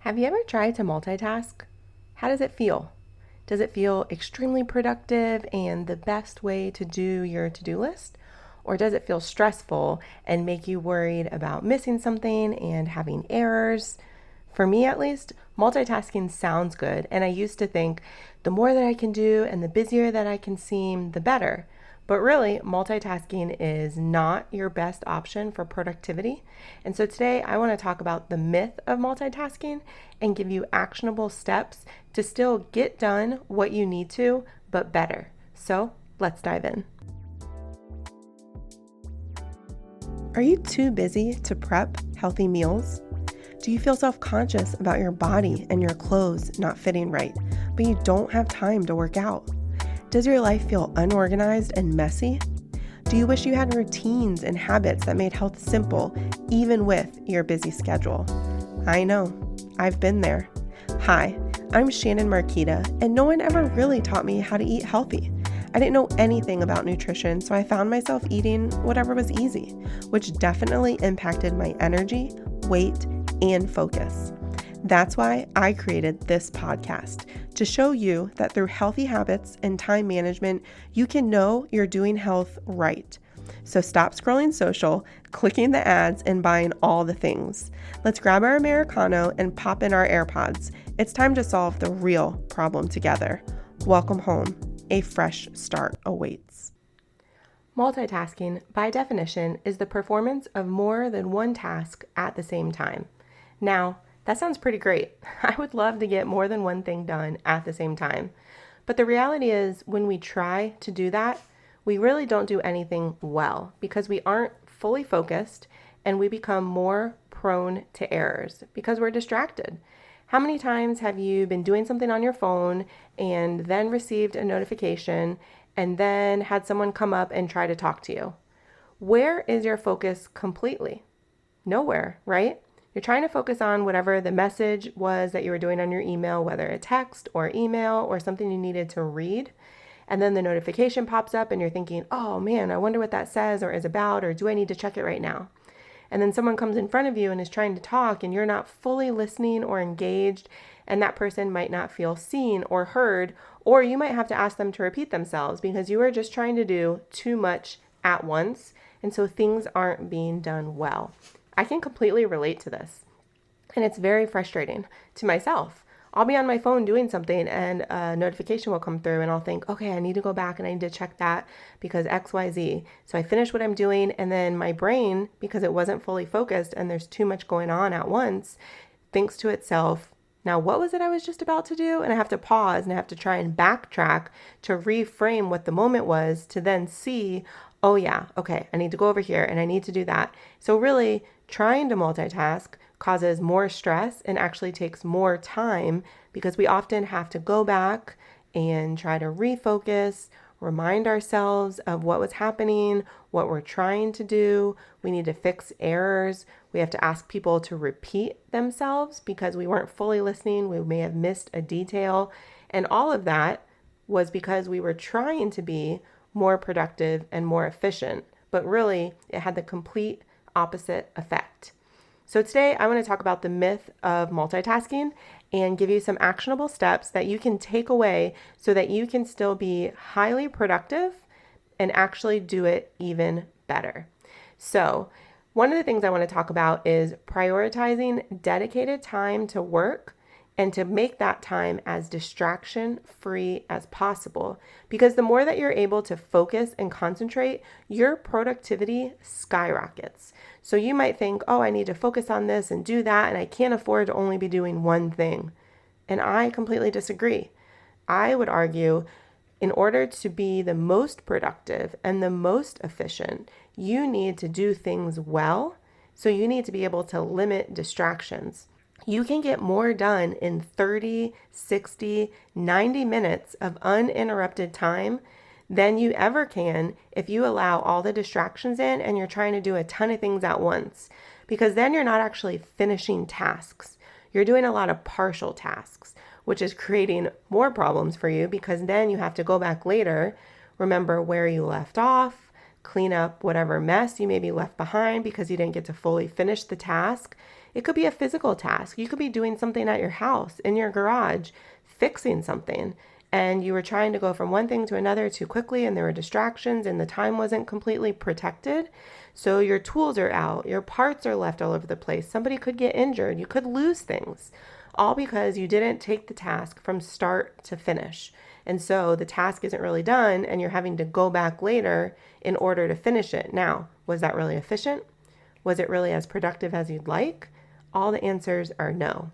Have you ever tried to multitask? How does it feel? Does it feel extremely productive and the best way to do your to-do list? Or does it feel stressful and make you worried about missing something and having errors? For me, at least, multitasking sounds good, and I used to think the more that I can do and the busier that I can seem, the better. But really, multitasking is not your best option for productivity. And so today I want to talk about the myth of multitasking and give you actionable steps to still get done what you need to, but better. So let's dive in. Are you too busy to prep healthy meals? Do you feel self-conscious about your body and your clothes not fitting right, but you don't have time to work out? Does your life feel unorganized and messy? Do you wish you had routines and habits that made health simple, even with your busy schedule? I know, I've been there. Hi, I'm Shannon Marquita, and no one ever really taught me how to eat healthy. I didn't know anything about nutrition, so I found myself eating whatever was easy, which definitely impacted my energy, weight, and focus. That's why I created this podcast, to show you that through healthy habits and time management, you can know you're doing health right. So stop scrolling social, clicking the ads, and buying all the things. Let's grab our Americano and pop in our AirPods. It's time to solve the real problem together. Welcome home. A fresh start awaits. Multitasking, by definition, is the performance of more than one task at the same time. Now, that sounds pretty great. I would love to get more than one thing done at the same time. But the reality is, when we try to do that, we really don't do anything well because we aren't fully focused and we become more prone to errors because we're distracted. How many times have you been doing something on your phone and then received a notification and then had someone come up and try to talk to you? Where is your focus completely? Nowhere, right? You're trying to focus on whatever the message was that you were doing on your email, whether a text or email or something you needed to read. And then the notification pops up and you're thinking, oh man, I wonder what that says or is about, or do I need to check it right now? And then someone comes in front of you and is trying to talk and you're not fully listening or engaged, and that person might not feel seen or heard, or you might have to ask them to repeat themselves because you are just trying to do too much at once. And so things aren't being done well. I can completely relate to this, and it's very frustrating to myself. I'll be on my phone doing something and a notification will come through and I'll think, okay, I need to go back and I need to check that because XYZ. So I finish what I'm doing, and then my brain, because it wasn't fully focused and there's too much going on at once, thinks to itself, now what was it I was just about to do? And I have to pause and I have to try and backtrack to reframe what the moment was to then see, oh yeah, okay, I need to go over here and I need to do that. So really, trying to multitask causes more stress and actually takes more time because we often have to go back and try to refocus, remind ourselves of what was happening, what we're trying to do. We need to fix errors. We have to ask people to repeat themselves because we weren't fully listening. We may have missed a detail. And all of that was because we were trying to be more productive and more efficient, but really it had the complete opposite effect. So today I want to talk about the myth of multitasking and give you some actionable steps that you can take away so that you can still be highly productive and actually do it even better. So one of the things I want to talk about is prioritizing dedicated time to work and to make that time as distraction-free as possible. Because the more that you're able to focus and concentrate, your productivity skyrockets. So you might think, oh, I need to focus on this and do that, and I can't afford to only be doing one thing. And I completely disagree. I would argue, in order to be the most productive and the most efficient, you need to do things well. So you need to be able to limit distractions. You can get more done in 30, 60, 90 minutes of uninterrupted time than you ever can if you allow all the distractions in and you're trying to do a ton of things at once. Because then you're not actually finishing tasks. You're doing a lot of partial tasks, which is creating more problems for you because then you have to go back later, remember where you left off, clean up whatever mess you may be left behind because you didn't get to fully finish the task. It could be a physical task. You could be doing something at your house, in your garage, fixing something, and you were trying to go from one thing to another too quickly, and there were distractions, and the time wasn't completely protected. So your tools are out, your parts are left all over the place. Somebody could get injured. You could lose things, all because you didn't take the task from start to finish. And so the task isn't really done, and you're having to go back later in order to finish it. Now, was that really efficient? Was it really as productive as you'd like? All the answers are no.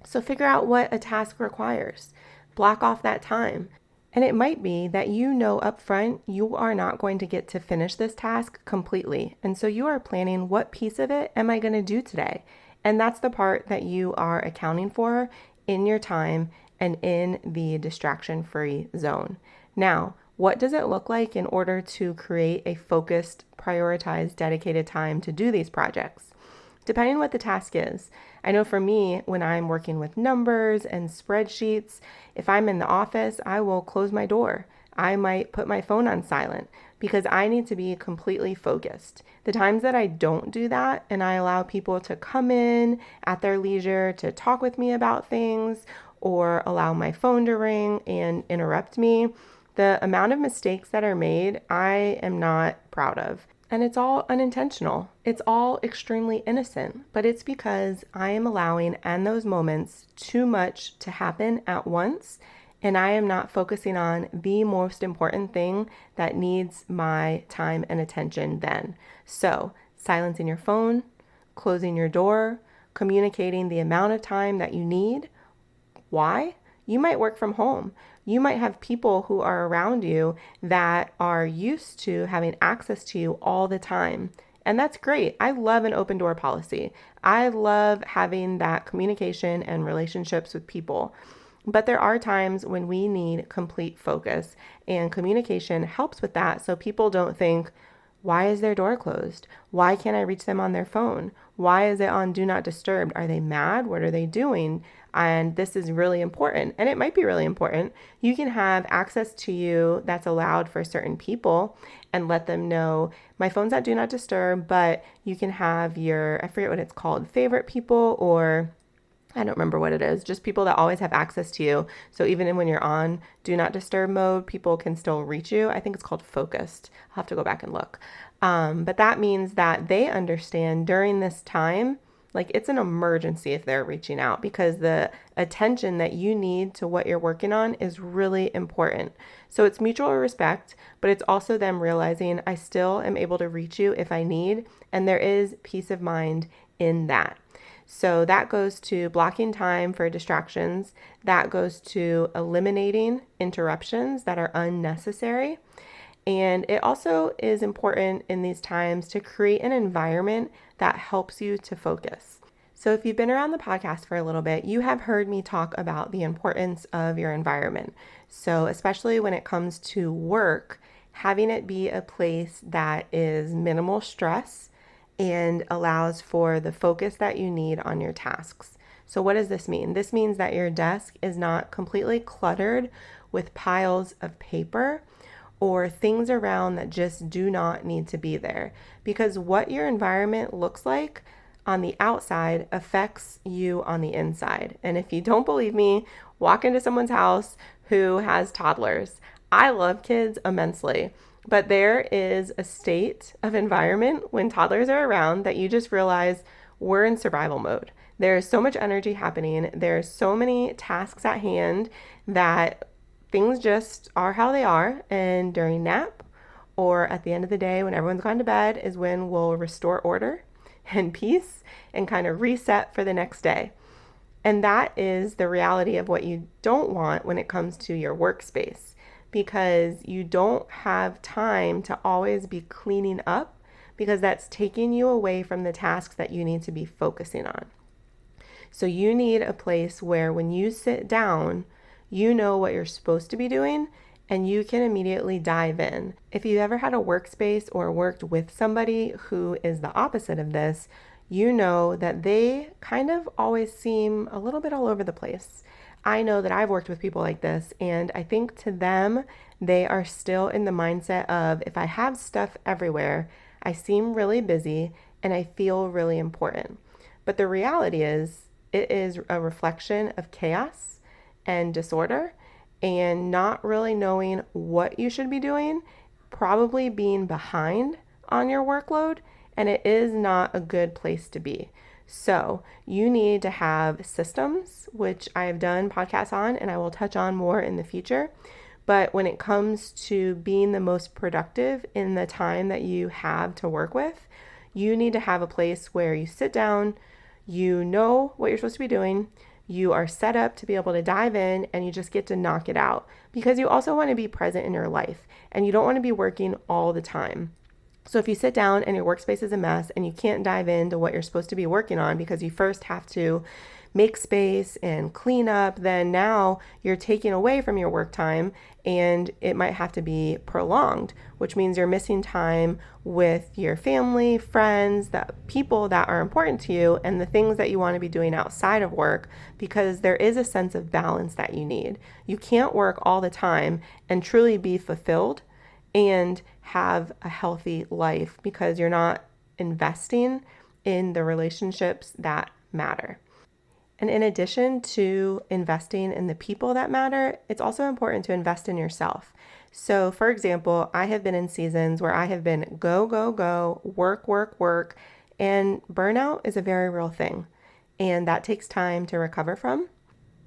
So figure out what a task requires. Block off that time. And it might be that you know up front you are not going to get to finish this task completely. And so you are planning, what piece of it am I going to do today? And that's the part that you are accounting for in your time and in the distraction-free zone. Now, what does it look like in order to create a focused, prioritized, dedicated time to do these projects? Depending on what the task is. I know for me, when I'm working with numbers and spreadsheets, if I'm in the office, I will close my door. I might put my phone on silent because I need to be completely focused. The times that I don't do that and I allow people to come in at their leisure to talk with me about things or allow my phone to ring and interrupt me, the amount of mistakes that are made, I am not proud of. And it's all unintentional. It's all extremely innocent, but it's because I am allowing in those moments too much to happen at once, and I am not focusing on the most important thing that needs my time and attention then. So, silencing your phone, closing your door, communicating the amount of time that you need. Why? You might work from home. You might have people who are around you that are used to having access to you all the time. And that's great. I love an open door policy. I love having that communication and relationships with people. But there are times when we need complete focus, and communication helps with that so people don't think, why is their door closed? Why can't I reach them on their phone? Why is it on Do Not Disturb? Are they mad? What are they doing? And this is really important. And it might be really important. You can have access to you that's allowed for certain people and let them know, my phone's at Do Not Disturb, but you can have your, I forget what it's called, favorite people, or I don't remember what it is, just people that always have access to you. So even when you're on Do Not Disturb mode, people can still reach you. I think it's called focused. I'll have to go back and look. But that means that they understand during this time, like it's an emergency if they're reaching out, because the attention that you need to what you're working on is really important. So it's mutual respect, but it's also them realizing I still am able to reach you if I need, and there is peace of mind in that. So that goes to blocking time for distractions. That goes to eliminating interruptions that are unnecessary. And it also is important in these times to create an environment that helps you to focus. So if you've been around the podcast for a little bit, you have heard me talk about the importance of your environment. So especially when it comes to work, having it be a place that is minimal stress and allows for the focus that you need on your tasks. So what does this mean? This means that your desk is not completely cluttered with piles of paper or things around that just do not need to be there. Because what your environment looks like on the outside affects you on the inside. And if you don't believe me, walk into someone's house who has toddlers. I love kids immensely. But there is a state of environment when toddlers are around that you just realize we're in survival mode. There's so much energy happening. There's so many tasks at hand that things just are how they are. And during nap or at the end of the day when everyone's gone to bed is when we'll restore order and peace and kind of reset for the next day. And that is the reality of what you don't want when it comes to your workspace, because you don't have time to always be cleaning up, because that's taking you away from the tasks that you need to be focusing on. So you need a place where when you sit down, you know what you're supposed to be doing and you can immediately dive in. If you've ever had a workspace or worked with somebody who is the opposite of this, you know that they kind of always seem a little bit all over the place. I know that I've worked with people like this, and I think to them, they are still in the mindset of, if I have stuff everywhere, I seem really busy and I feel really important. But the reality is, it is a reflection of chaos and disorder and not really knowing what you should be doing, probably being behind on your workload, and it is not a good place to be. So you need to have systems, which I have done podcasts on and I will touch on more in the future. But when it comes to being the most productive in the time that you have to work with, you need to have a place where you sit down, you know what you're supposed to be doing, you are set up to be able to dive in, and you just get to knock it out, because you also want to be present in your life and you don't want to be working all the time. So if you sit down and your workspace is a mess and you can't dive into what you're supposed to be working on because you first have to make space and clean up, then now you're taking away from your work time and it might have to be prolonged, which means you're missing time with your family, friends, the people that are important to you, and the things that you want to be doing outside of work, because there is a sense of balance that you need. You can't work all the time and truly be fulfilled and have a healthy life because you're not investing in the relationships that matter. And in addition to investing in the people that matter, it's also important to invest in yourself. So for example, I have been in seasons where I have been go, go, go, work, work, work, and burnout is a very real thing. And that takes time to recover from.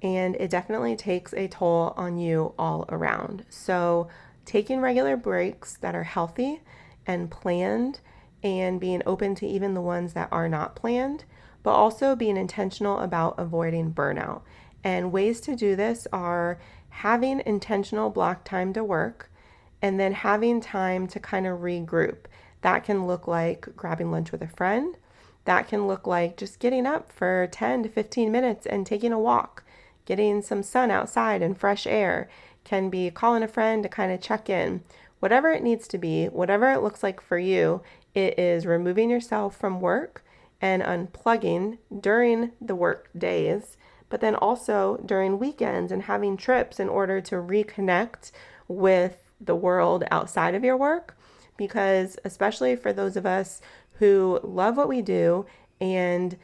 And it definitely takes a toll on you all around. So taking regular breaks that are healthy and planned, and being open to even the ones that are not planned, but also being intentional about avoiding burnout. And ways to do this are having intentional block time to work and then having time to kind of regroup. That can look like grabbing lunch with a friend. That can look like just getting up for 10 to 15 minutes and taking a walk, getting some sun outside and fresh air. Can be calling a friend to kind of check in. Whatever it needs to be, whatever it looks like for you, it is removing yourself from work and unplugging during the work days, but then also during weekends and having trips in order to reconnect with the world outside of your work. Because especially for those of us who love what we do and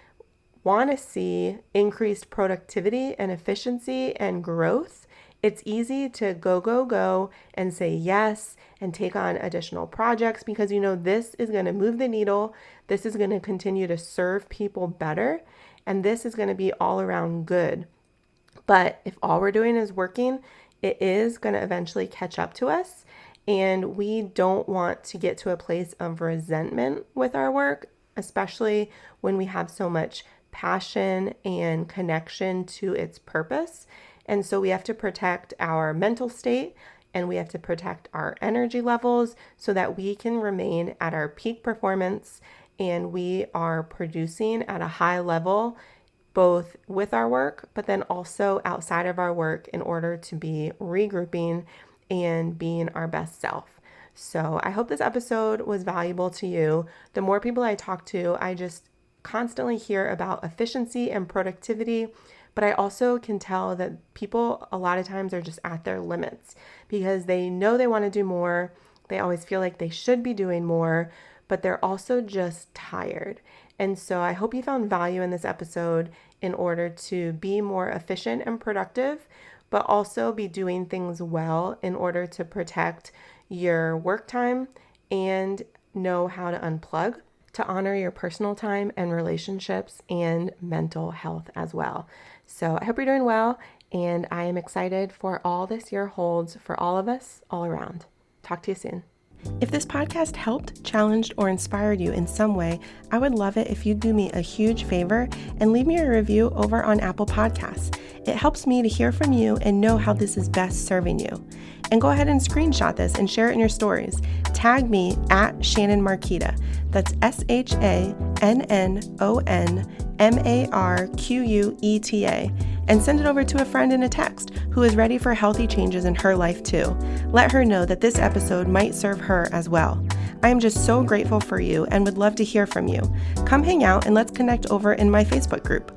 want to see increased productivity and efficiency and growth, it's easy to go, go, go and say yes and take on additional projects because you know this is going to move the needle, this is going to continue to serve people better, and this is going to be all around good. But if all we're doing is working, it is going to eventually catch up to us, and we don't want to get to a place of resentment with our work, especially when we have so much passion and connection to its purpose. And so we have to protect our mental state and we have to protect our energy levels so that we can remain at our peak performance and we are producing at a high level, both with our work, but then also outside of our work in order to be regrouping and being our best self. So I hope this episode was valuable to you. The more people I talk to, I just constantly hear about efficiency and productivity. But I also can tell that people a lot of times are just at their limits because they know they want to do more. They always feel like they should be doing more, but they're also just tired. And so I hope you found value in this episode in order to be more efficient and productive, but also be doing things well in order to protect your work time and know how to unplug, to honor your personal time and relationships and mental health as well. So I hope you're doing well, and I am excited for all this year holds for all of us all around. Talk to you soon. If this podcast helped, challenged, or inspired you in some way, I would love it if you'd do me a huge favor and leave me a review over on Apple Podcasts. It helps me to hear from you and know how this is best serving you. And go ahead and screenshot this and share it in your stories. Tag me at Shannon Marquita. That's ShannonMarqueta. And send it over to a friend in a text who is ready for healthy changes in her life too. Let her know that this episode might serve her as well. I am just so grateful for you and would love to hear from you. Come hang out and let's connect over in my Facebook group.